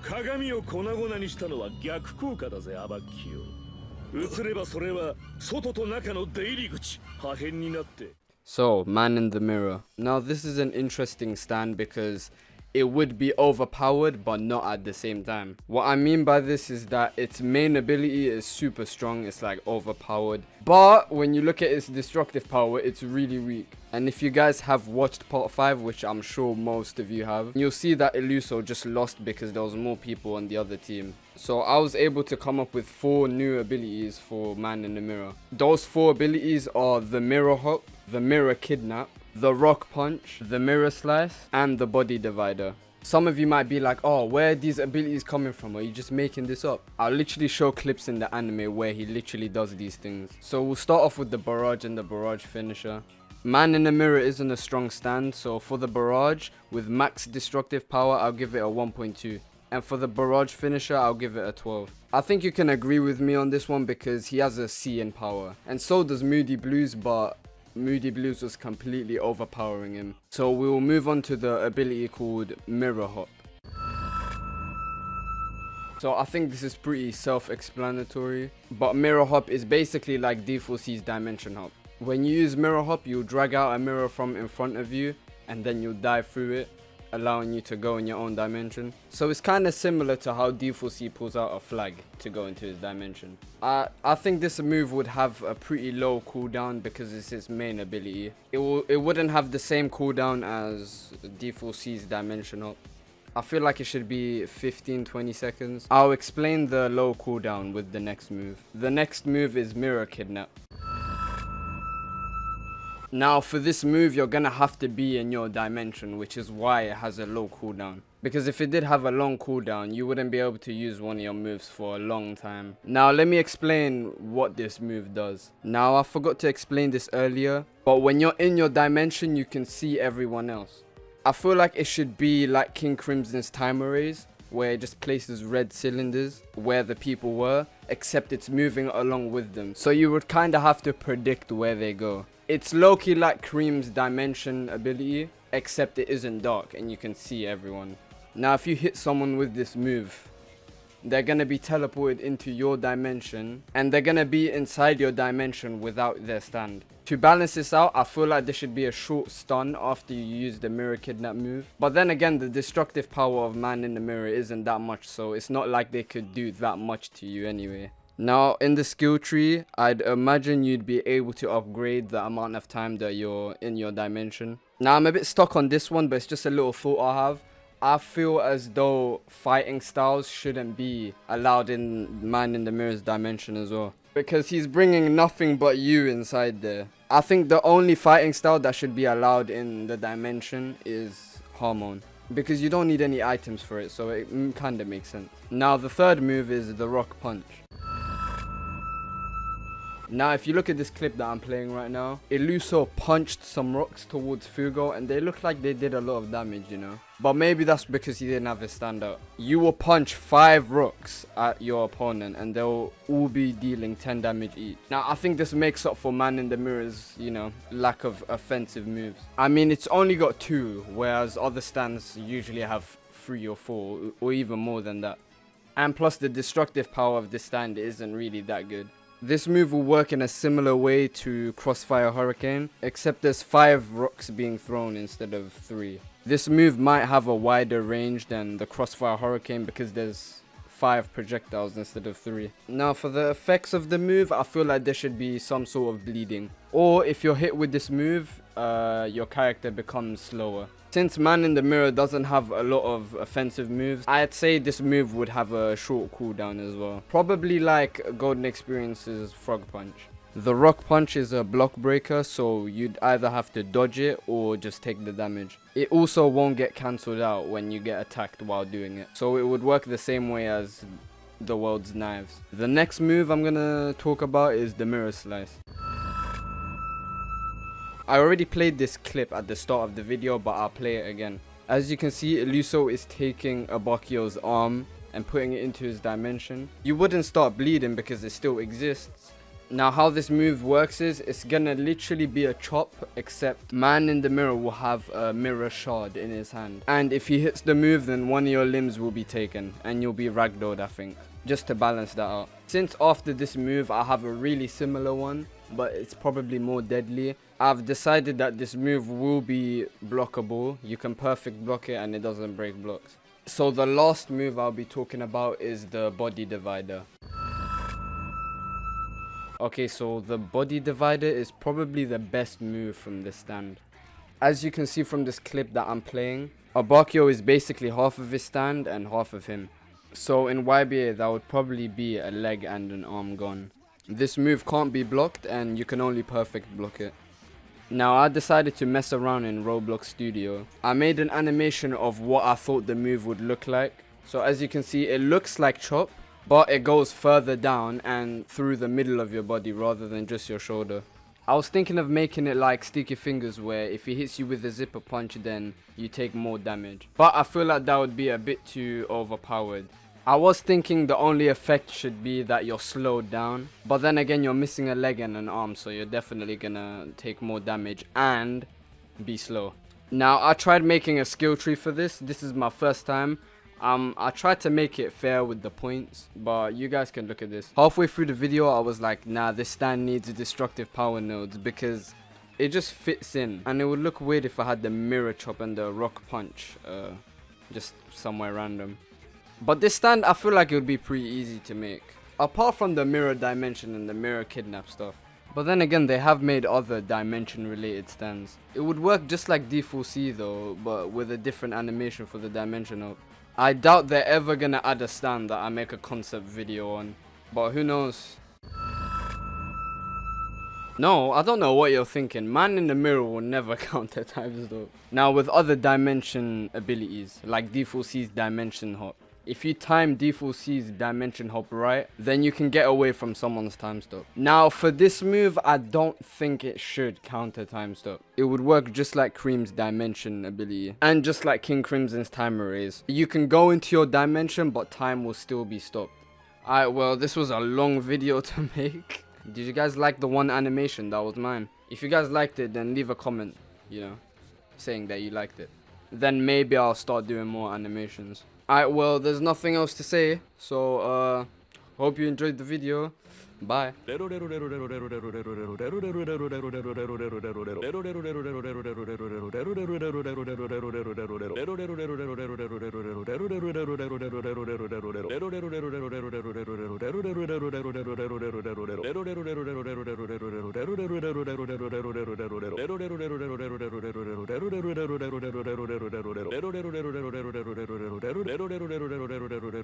鏡を粉々にしたのは逆効果だぜ、アバッキよ。映ればそれは外と中の出入り口、破片になって。So, man in the mirror. Now this is an interesting stand because it would be overpowered but not at the same time. What I mean by this is that its main ability is super strong, it's like overpowered. But when you look at its destructive power, it's really weak. And if you guys have watched part 5, which I'm sure most of you have, you'll see that Illuso just lost because there was more people on the other team. So I was able to come up with 4 new abilities for Man in the Mirror. Those 4 abilities are the Mirror Hop, the Mirror Kidnap, the Rock Punch, the Mirror Slice, and the Body Divider. Some of you might be like, oh, where are these abilities coming from? Are you just making this up? I'll literally show clips in the anime where he literally does these things. So we'll start off with the Barrage and the Barrage finisher. Man in the Mirror isn't a strong stand, so for the Barrage, with max destructive power, I'll give it a 1.2. And for the Barrage finisher, I'll give it a 12. I think you can agree with me on this one because he has a C in power. And so does Moody Blues, but Moody Blues was completely overpowering him. So we will move on to the ability called Mirror Hop. So I think this is pretty self-explanatory, but Mirror Hop is basically like D4C's Dimension Hop. When you use Mirror Hop, you'll drag out a mirror from in front of you and then you'll dive through it, allowing you to go in your own dimension. So it's kind of similar to how D4C pulls out a flag to go into his dimension. I think this move would have a pretty low cooldown because it's his main ability. It wouldn't have the same cooldown as D4C's Dimension Hop. I feel like it should be 15-20 seconds. I'll explain the low cooldown with the next move. The next move is Mirror Kidnap. Now for this move you're gonna have to be in your dimension, which is why it has a low cooldown. Because if it did have a long cooldown, you wouldn't be able to use one of your moves for a long time. Now let me explain what this move does. Now I forgot to explain this earlier, but when you're in your dimension you can see everyone else. I feel like it should be like King Crimson's Time Arrays, where it just places red cylinders where the people were, except it's moving along with them. So you would kinda have to predict where they go. It's low-key like Cream's Dimension ability, except it isn't dark and you can see everyone. Now if you hit someone with this move, they're gonna be teleported into your dimension and they're gonna be inside your dimension without their stand. To balance this out, I feel like there should be a short stun after you use the Mirror Kidnap move. But then again, the destructive power of Man in the Mirror isn't that much, so it's not like they could do that much to you anyway. Now in the skill tree, I'd imagine you'd be able to upgrade the amount of time that you're in your dimension. Now I'm a bit stuck on this one, but it's just a little thought I have. I feel as though fighting styles shouldn't be allowed in Man in the Mirror's dimension as well, because he's bringing nothing but you inside there. I think the only fighting style that should be allowed in the dimension is Hormone, because you don't need any items for it, so it kinda makes sense. Now the third move is the Rock Punch. Now if you look at this clip that I'm playing right now, Illuso punched some rocks towards Fugo and they look like they did a lot of damage, you know. But maybe that's because he didn't have his standout. You will punch 5 rocks at your opponent and they'll all be dealing 10 damage each. Now I think this makes up for Man in the Mirror's, you know, lack of offensive moves. I mean, it's only got 2, whereas other stands usually have 3 or 4 or even more than that. And plus the destructive power of this stand isn't really that good. This move will work in a similar way to Crossfire Hurricane, except there's 5 rocks being thrown instead of 3. This move might have a wider range than the Crossfire Hurricane because there's 5 projectiles instead of 3. Now for the effects of the move, I feel like there should be some sort of bleeding. Or if you're hit with this move, your character becomes slower. Since Man in the Mirror doesn't have a lot of offensive moves, I'd say this move would have a short cooldown as well. Probably like Golden Experience's Frog Punch. The Rock Punch is a block breaker, so you'd either have to dodge it or just take the damage. It also won't get cancelled out when you get attacked while doing it, so it would work the same way as the World's Knives. The next move I'm gonna talk about is the Mirror Slice. I already played this clip at the start of the video, but I'll play it again. As you can see, Illuso is taking Abakio's arm and putting it into his dimension. You wouldn't start bleeding because it still exists, Now how this move works is it's gonna literally be a chop, except man in the mirror will have a mirror shard in his hand, and if he hits the move then one of your limbs will be taken and you'll be ragdolled, I think, just to balance that out. Since after this move I have a really similar one, but it's probably more deadly, I've decided that this move will be blockable. You can perfect block it and it doesn't break blocks. So the last move I'll be talking about is the body divider. Okay, so the body divider is probably the best move from this stand. As you can see from this clip that I'm playing, Abakio is basically half of his stand and half of him. So in YBA that would probably be a leg and an arm gone. This move can't be blocked and you can only perfect block it. Now I decided to mess around in Roblox Studio. I made an animation of what I thought the move would look like. So as you can see, it looks like chop, but it goes further down and through the middle of your body rather than just your shoulder. I was thinking of making it like Sticky Fingers, where if he hits you with a zipper punch then you take more damage. But I feel like that would be a bit too overpowered. I was thinking the only effect should be that you're slowed down, but then again you're missing a leg and an arm, so you're definitely gonna take more damage and be slow. Now I tried making a skill tree for this. This is my first time. I tried to make it fair with the points, but you guys can look at this. Halfway through the video I was like, nah, this stand needs destructive power nodes because it just fits in, and it would look weird if I had the mirror chop and the rock punch just somewhere random. But this stand I feel like it would be pretty easy to make, apart from the mirror dimension and the mirror kidnap stuff. But then again, they have made other dimension related stands. It would work just like D4C though, but with a different animation for the dimension up. I doubt they're ever gonna add a stand that I make a concept video on, but who knows. No, I don't know what you're thinking. Man in the mirror will never counter times though. Now with other dimension abilities, like D4C's dimension hop, if you time D4C's dimension hop right, then you can get away from someone's time stop. Now for this move, I don't think it should counter time stop. It would work just like Cream's dimension ability, and just like King Crimson's time erase. You can go into your dimension, but time will still be stopped. Alright, well this was a long video to make. Did you guys like the one animation that was mine? If you guys liked it, then leave a comment, you know, saying that you liked it. Then maybe I'll start doing more animations. Alright, well, there's nothing else to say, so, hope you enjoyed the video. Bye.